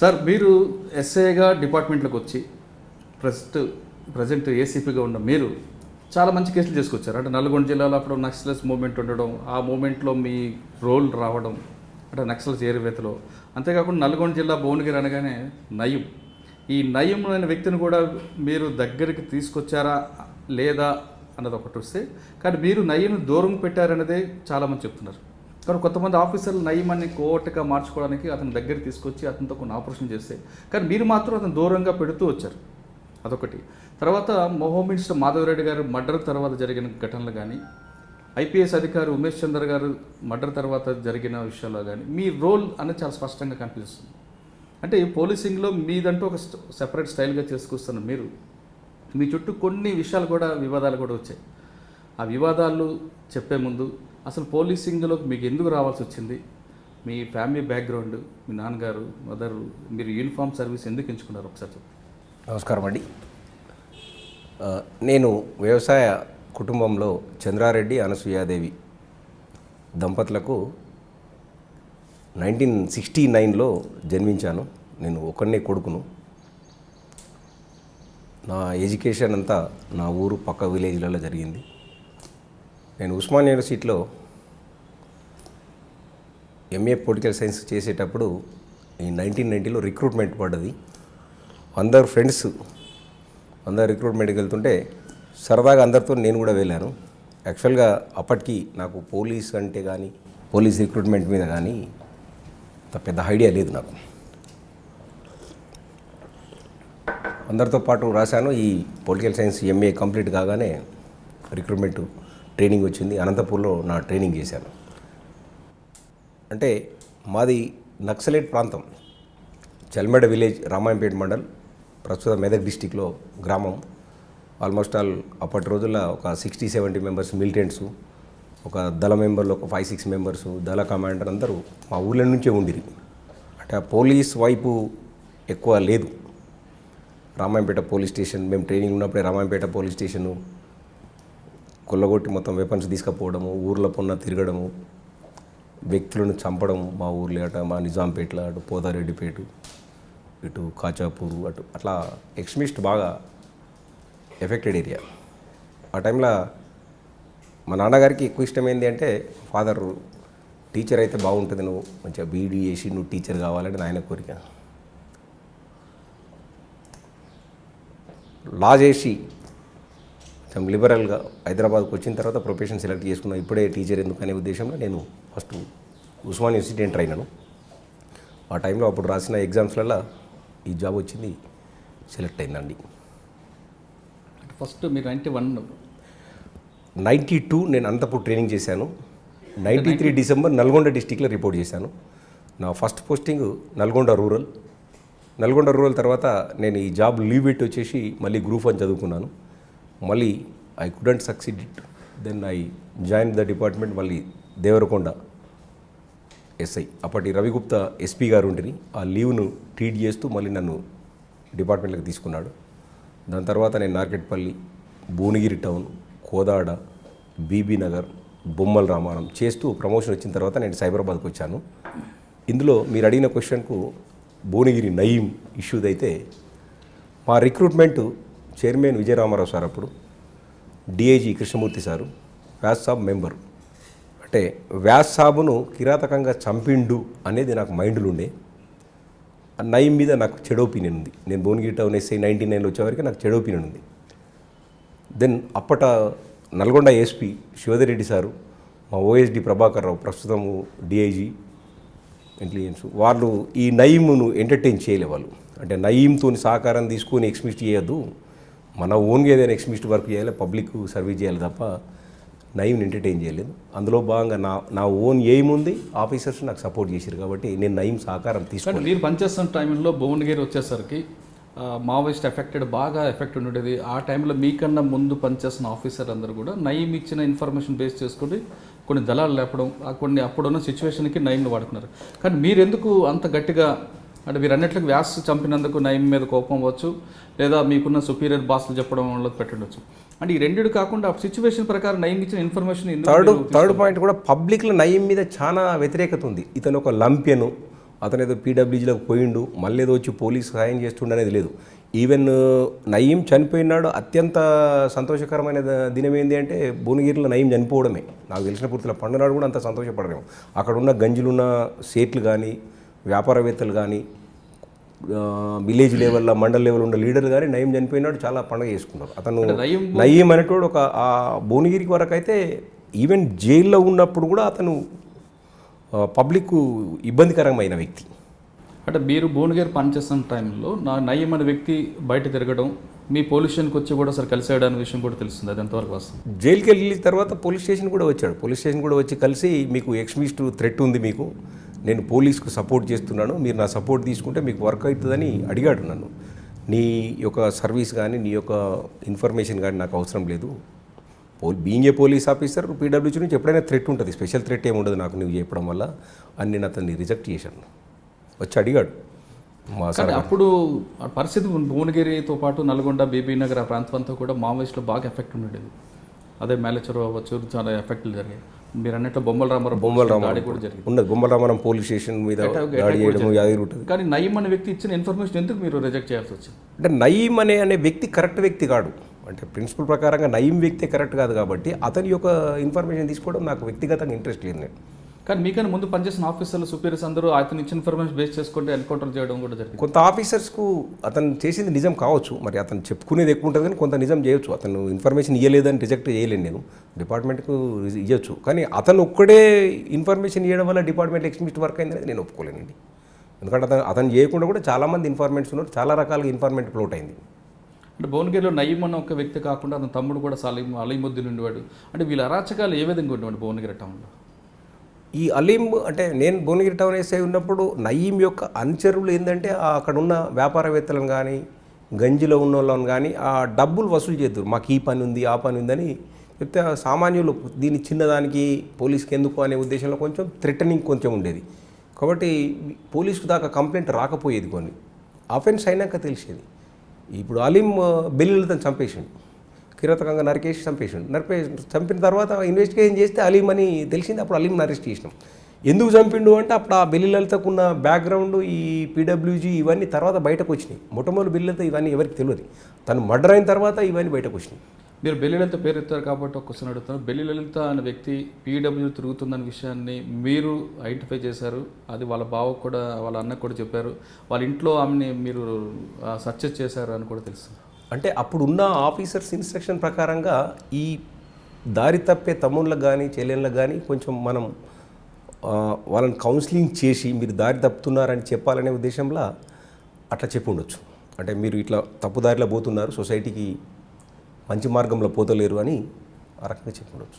Sir మీరు ఎస్ఐగా డిపార్ట్మెంట్లోకి వచ్చి present ఏసీపీగా ఉన్న మీరు చాలా మంచి కేసులు చేసుకొచ్చారు. అంటే నల్గొండ జిల్లాలో అప్పుడు నక్సలస్ మూవ్మెంట్ ఉండడం, ఆ మూవ్మెంట్లో మీ రోల్ రావడం, అంటే నక్సల్స్ ఏరివేతలో. అంతేకాకుండా నల్గొండ జిల్లా భువనగిరి అనగానే నయం, ఈ నయం అనే వ్యక్తిని కూడా మీరు దగ్గరికి తీసుకొచ్చారా లేదా అన్నది ఒకటి వస్తే, కానీ మీరు నయ్యను దూరం పెట్టారన్నదే చాలామంది చెప్తున్నారు. కానీ కొంతమంది ఆఫీసర్లు నయమాన్ని కోర్టుగా మార్చుకోవడానికి అతని దగ్గర తీసుకొచ్చి అతనితో కొన్ని ఆపరేషన్ చేస్తే, కానీ మీరు మాత్రం అతను దూరంగా పెడుతూ వచ్చారు. అదొకటి. తర్వాత హోమ్ మినిస్టర్ మాధవరెడ్డి గారు మర్డర్ తర్వాత జరిగిన ఘటనలు కానీ, ఐపీఎస్ అధికారి ఉమేష్ చంద్ర గారు మర్డర్ తర్వాత జరిగిన విషయాల్లో కానీ మీ రోల్ అనేది చాలా స్పష్టంగా కనిపిస్తుంది. అంటే పోలీసింగ్లో మీదంటూ ఒక సెపరేట్ స్టైల్గా చేసుకొస్తున్న మీరు, మీ చుట్టూ కొన్ని విషయాలు కూడా వివాదాలు కూడా వచ్చాయి. ఆ వివాదాలు చెప్పే ముందు అసలు పోలీసింగ్లో మీకు ఎందుకు రావాల్సి వచ్చింది, మీ ఫ్యామిలీ బ్యాక్గ్రౌండ్, మీ నాన్నగారు మదరు, మీరు యూనిఫామ్ సర్వీస్ ఎందుకు ఎంచుకున్నారు ఒకసారి చెప్పండి. నమస్కారం అండి. నేను వ్యవసాయ కుటుంబంలో చంద్రారెడ్డి అనసూయాదేవి దంపతులకు 1969లో జన్మించాను. నేను ఒక్కనే కొడుకును. నా ఎడ్యుకేషన్ అంతా నా ఊరు పక్క విలేజ్లలో జరిగింది. నేను ఉస్మానియా యూనివర్సిటీలో ఎంఏ పొలిటికల్ సైన్స్ చేసేటప్పుడు ఈ 1990లో రిక్రూట్మెంట్ పడ్డది. అందరు ఫ్రెండ్స్ అందరు రిక్రూట్మెంట్కి వెళ్తుంటే సరదాగా అందరితో నేను కూడా వెళ్ళాను. యాక్చువల్గా అప్పటికి నాకు పోలీస్ అంటే కానీ పోలీస్ రిక్రూట్మెంట్ మీద కానీ అంత పెద్ద ఐడియా లేదు నాకు. అందరితో పాటు రాశాను. ఈ పొలిటికల్ సైన్స్ ఎంఏ కంప్లీట్ కాగానే రిక్రూట్మెంట్ ట్రైనింగ్ వచ్చింది. అనంతపూర్లో నా ట్రైనింగ్ చేశాను. అంటే మాది నక్సలైట్ ప్రాంతం, చల్మేడ విలేజ్, రామాయంపేట మండల్, ప్రస్తుతం మెదక్ డిస్టిక్లో గ్రామం. ఆల్మోస్ట్ ఆల్ అప్పటి రోజుల్లో ఒక 60-70 మెంబర్స్ మిలిటెంట్స్, ఒక దళ మెంబర్లు ఒక 5-6 మెంబర్స్, దళ కమాండర్ అందరూ మా ఊళ్ళ నుంచే ఉండిరి. అంటే ఆ పోలీస్ వైపు ఎక్కువ లేదు. రామాయంపేట పోలీస్ స్టేషన్, మేము ట్రైనింగ్ ఉన్నప్పుడే రామాయంపేట పోలీస్ స్టేషను కొల్లగొట్టి మొత్తం వెపన్స్ తీసుకుపోవడము, ఊర్ల పొన్న తిరగడము, వ్యక్తులను చంపడము, మా ఊర్లో అట మా నిజాంపేటలో, అటు పోతారెడ్డిపేట, ఇటు కాచాపూరు, అటు అట్లా ఎక్స్ట్రీమిస్ట్ బాగా ఎఫెక్టెడ్ ఏరియా. ఆ టైంలో మా నాన్నగారికి ఎక్కువ ఇష్టమైంది అంటే, ఫాదర్ టీచర్ అయితే బాగుంటుంది, నువ్వు మంచిగా బీఈడీ చేసి నువ్వు టీచర్ కావాలని ఆయన కోరిక. లా చేసి కొంచెం లిబరల్గా హైదరాబాద్కి వచ్చిన తర్వాత ప్రొఫెషన్ సెలెక్ట్ చేసుకున్నాను. ఇప్పుడే టీచర్ ఎందుకు అనే ఉద్దేశంలో నేను ఫస్ట్ ఉస్మానియా యూనివర్సిటీ ఎంటర్ అయినాను. ఆ టైంలో అప్పుడు రాసిన ఎగ్జామ్స్లలో ఈ జాబ్ వచ్చింది, సెలెక్ట్ అయిందండి. ఫస్ట్ మీరు 92 నేను అనంతపూర్ ట్రైనింగ్ చేశాను. 93 డిసెంబర్ నల్గొండ డిస్టిక్లో రిపోర్ట్ చేశాను. నా ఫస్ట్ పోస్టింగ్ నల్గొండ రూరల్ తర్వాత నేను ఈ జాబ్ లీవ్ పెట్టి వచ్చేసి మళ్ళీ గ్రూప్ 1 చదువుకున్నాను. మళ్ళీ I couldn't succeed it. Then I join the department. మళ్ళీ దేవరకొండ ఎస్ఐ, అప్పటి రవిగుప్తా ఎస్పీ గారు ఉంటేని ఆ లీవ్ను ట్రీట్ చేస్తూ మళ్ళీ నన్ను డిపార్ట్మెంట్లోకి తీసుకున్నాడు. దాని తర్వాత నేను నార్కెట్పల్లి, భువనగిరి టౌన్, కోదాడ, బీబీ నగర్, బొమ్మల రామారం చేస్తూ ప్రమోషన్ వచ్చిన తర్వాత నేను సైబరాబాద్కి వచ్చాను. ఇందులో మీరు అడిగిన క్వశ్చన్కు భువనగిరి నయీం ఇష్యూదైతే, మా రిక్రూట్మెంటు చైర్మన్ విజయరామారావు సార్, అప్పుడు డిఐజీ కృష్ణమూర్తి సారు, వ్యాస్ సాబ్ మెంబరు. అంటే వ్యాస్ సాబును కిరాతకంగా చంపిండు అనేది నాకు మైండ్లో ఉండే. నయీం మీద నాకు చెడు ఒపీనియన్ ఉంది. నేను భువనగిరి టౌన్ ఎస్ఐ 99లో వచ్చేవరకు నాకు చెడు ఒపీనియన్ ఉంది. దెన్ అప్పట నల్గొండ ఎస్పీ శివధర్ రెడ్డి సారు, మా ఓఎస్డి ప్రభాకర్ రావు, ప్రస్తుతము డిఐజీ ఇంటెలిజెన్స్, వాళ్ళు ఈ నయీంను ఎంటర్టైన్ చేయలే. వాళ్ళు అంటే నయీంతో సహకారం తీసుకొని ఎక్స్మిస్ట్ చేయొద్దు, మన ఓన్గా ఏదైనా ఎక్స్మిస్ట్ వర్క్ చేయాలి, పబ్లిక్ సర్వీస్ చేయాలి తప్ప నయీంని ఎంటర్టైన్ చేయలేదు. అందులో భాగంగా నా ఓన్ ఎయిమ్ ఉంది. ఆఫీసర్స్ నాకు సపోర్ట్ చేశారు కాబట్టి నేను నయీం సహకారం తీసుకుని. మీరు పనిచేస్తున్న టైంలో భువనగిరి వచ్చేసరికి మావోయిస్ట్ బాగా ఎఫెక్ట్ ఉండేది. ఆ టైంలో మీకన్నా ముందు పనిచేస్తున్న ఆఫీసర్ అందరూ కూడా నయీం ఇచ్చిన ఇన్ఫర్మేషన్ బేస్ చేసుకుని కొన్ని దళాలు లేపడం, కొన్ని అప్పుడున్న సిచ్యువేషన్కి నయీంని వాడుకున్నారు. కానీ మీరెందుకు అంత గట్టిగా, అంటే మీరు అన్నిట్లకి వ్యాస్ చంపినందుకు నయీం మీద కోపం అవ్వచ్చు, లేదా మీకున్న సుపీరియర్ బాస్లు చెప్పడం వల్ల పెట్టవచ్చు. అంటే ఈ రెండిడు కాకుండా సిచ్యువేషన్ ప్రకారం నయీం ఇచ్చిన ఇన్ఫర్మేషన్. థర్డ్ పాయింట్ కూడా పబ్లిక్లో నయీం మీద చాలా వ్యతిరేకత ఉంది. ఇతను ఒక లంప్యను, అతను ఏదో పీడబ్ల్యూజీలోకి పోయిండు, మళ్ళీ ఏదో వచ్చి పోలీసు సహాయం చేస్తుండ అనేది లేదు. ఈవెన్ నయీం చనిపోయినాడు అత్యంత సంతోషకరమైన దినం ఏంటి అంటే భువనగిరిలో నయీం చనిపోవడమే. నాకు తెలిసిన పూర్తిలో పండునాడు కూడా అంత సంతోషపడలేము. అక్కడ ఉన్న గంజులున్న సేట్లు కానీ వ్యాపారవేత్తలు కానీ విలేజ్ లెవెల్లో మండల్ లెవెల్ ఉన్న లీడర్ కానీ నయీం చనిపోయినాడు చాలా పండుగ చేసుకున్నారు. అతను నయీం అనేటోడు ఒక ఆ భువనగిరికి వరకు అయితే ఈవెన్ జైల్లో ఉన్నప్పుడు కూడా అతను పబ్లిక్ ఇబ్బందికరమైన వ్యక్తి. అంటే మీరు భువనగిరి పనిచేస్తున్న టైంలో నయీం అనే వ్యక్తి బయట తిరగడం, మీ పోలీస్ స్టేషన్కి వచ్చి కూడా సార్ కలిసాడు అనే విషయం కూడా తెలుస్తుంది. అది ఎంతవరకు వస్తుంది? జైలుకి వెళ్ళిన తర్వాత పోలీస్ స్టేషన్ కూడా వచ్చాడు. పోలీస్ స్టేషన్ కూడా వచ్చి కలిసి మీకు ఎక్స్ట్రీమిస్ట్ థ్రెట్ ఉంది, మీకు నేను పోలీస్కు సపోర్ట్ చేస్తున్నాను, మీరు నా సపోర్ట్ తీసుకుంటే మీకు వర్క్ అవుతుందని అడిగాడు నన్ను. నీ యొక్క సర్వీస్ కానీ నీ యొక్క ఇన్ఫర్మేషన్ కానీ నాకు అవసరం లేదు. బీయింగ్ ఏ పోలీస్ ఆఫీసర్ పీడబ్ల్యూసీ నుంచి ఎప్పుడైనా థ్రెట్ ఉంటుంది, స్పెషల్ థ్రెట్ ఏమి ఉండదు నాకు నువ్వు చెప్పడం వల్ల అని నేను అతన్ని రిజెక్ట్ చేశాను. వచ్చి అడిగాడు మా సార్. అప్పుడు పరిస్థితి భువనగిరితో పాటు నల్గొండ, బీబీ నగర్ ఆ ప్రాంతం అంతా కూడా మావోయిస్టులో బాగా ఎఫెక్ట్ ఉండేది. అదే మేలచెరు అవ్వచ్చు, చాలా ఎఫెక్ట్లు జరిగాయి. మీరు అన్నట్లు బొమ్మల రామారావు దాడి కూడా జరిగింది. ఉన్నది బొమ్మల రామారావు పోలీస్ స్టేషన్ మీద దాడి చేయడం యాదగిరి ఉంటుంది. కానీ నయీం అనే వ్యక్తి ఇచ్చిన ఇన్ఫర్మేషన్ ఎందుకు మీరు రిజెక్ట్ చేయాల్సి వచ్చింది? అంటే నయీం అనే వ్యక్తి కరెక్ట్ వ్యక్తి కాడు. అంటే ప్రిన్సిపల్ ప్రకారంగా నయీం వ్యక్తి కరెక్ట్ కాదు కాబట్టి అతని యొక్క ఇన్ఫర్మేషన్ తీసుకోవడం నాకు వ్యక్తిగతంగా ఇంట్రెస్ట్ లేదు. నేను కానీ మీకన్నా ముందు పనిచేసిన ఆఫీసర్లు సుపీరియర్స్ అందరూ అతను ఇచ్చిన ఇన్ఫర్మేషన్ బేస్ చేసుకుంటే ఎన్కౌంటర్ చేయడం కూడా జరిగింది. కొంత ఆఫీసర్స్కు అతను చేసింది నిజం కావచ్చు, మరి అతను చెప్పుకునేది ఎక్కువ ఉంటుంది కానీ కొంత నిజం చేయొచ్చు. అతను ఇన్ఫర్మేషన్ ఇవ్వలేదని రిజెక్ట్ చేయలేను, నేను డిపార్ట్మెంట్కు ఇవ్వచ్చు. కానీ అతను ఒక్కడే ఇన్ఫర్మేషన్ ఇవ్వడం వల్ల డిపార్ట్మెంట్ ఎక్స్ట్రీమిస్ట్ వర్క్ అయిందనేది నేను ఒప్పుకోలేనండి. ఎందుకంటే అతను చేయకుండా కూడా చాలామంది ఇన్ఫర్మేట్స్ ఉన్నారు, చాలా రకాలుగా ఇన్ఫర్మేట్ ఫ్లోట్ అయింది. అంటే భువనగిరిలో నయీం అన్న ఒక వ్యక్తి కాకుండా అతని తమ్ముడు కూడా అలీముద్దీన్ ఉండేవాడు. అంటే వీళ్ళ అరాచకాలు ఏ విధంగా ఉండేవాడు భువనగిరి టౌన్లో? ఈ అలీం అంటే నేను భువనగిరి టౌన్ ఎస్ఐ ఉన్నప్పుడు నయీం యొక్క అనుచరులు ఏంటంటే అక్కడ ఉన్న వ్యాపారవేత్తలను కానీ గంజిలో ఉన్న వాళ్ళని కానీ ఆ డబ్బులు వసూలు చేద్దరు. మాకు ఈ పని ఉంది, ఆ పని ఉందని చెప్తే సామాన్యులు దీని చిన్నదానికి పోలీస్కి ఎందుకు అనే ఉద్దేశంలో కొంచెం థ్రెటనింగ్ కొంచెం ఉండేది. కాబట్టి పోలీసుకు దాకా కంప్లైంట్ రాకపోయేది, కొన్ని అఫెన్స్ అయినాక తెలిసేది. ఇప్పుడు అలీం బెల్లిలతో చంపేసిండు, కిరాతకంగా నరికేసి చంపిన తర్వాత ఇన్వెస్టిగేషన్ చేస్తే అలీం అని తెలిసింది. అప్పుడు అలీంని అరెస్ట్ చేసినాం. ఎందుకు చంపిండు అంటే అప్పుడు ఆ బెల్లిలతకు ఉన్న బ్యాక్గ్రౌండ్ ఈ పీడబ్ల్యూజీ ఇవన్నీ తర్వాత బయటకు వచ్చినాయి. మొట్టమొదటి బెల్లిలత ఇవన్నీ ఎవరికి తెలియదు, తను మర్డర్ అయిన తర్వాత ఇవన్నీ బయటకు వచ్చినాయి. మీరు బెల్లిలలిత పేరు ఎత్తారు కాబట్టి ఒక క్వశ్చన్ అడుగుతాను. బెల్లిలలిత అనే వ్యక్తి పీడబ్ల్యూ తిరుగుతుందనే విషయాన్ని మీరు ఐడెంటిఫై చేశారు, అది వాళ్ళ బావ కూడా వాళ్ళ అన్నకు కూడా చెప్పారు, వాళ్ళ ఇంట్లో ఆమెని మీరు సర్చ్ చేశారు అని కూడా తెలుసు. అంటే అప్పుడున్న ఆఫీసర్స్ ఇన్స్ట్రక్షన్ ప్రకారంగా ఈ దారి తప్పే తమ్ముళ్ళకు కానీ చెల్లెళ్ళకు కానీ కొంచెం మనం వాళ్ళని కౌన్సిలింగ్ చేసి మీరు దారి తప్పుతున్నారని చెప్పాలనే ఉద్దేశంలో అట్లా చెప్పి ఉండొచ్చు. అంటే మీరు ఇట్లా తప్పుదారిలో పోతున్నారు, సొసైటీకి మంచి మార్గంలో పోతలేరు అని ఆ రకంగా చెప్పి ఉండొచ్చు.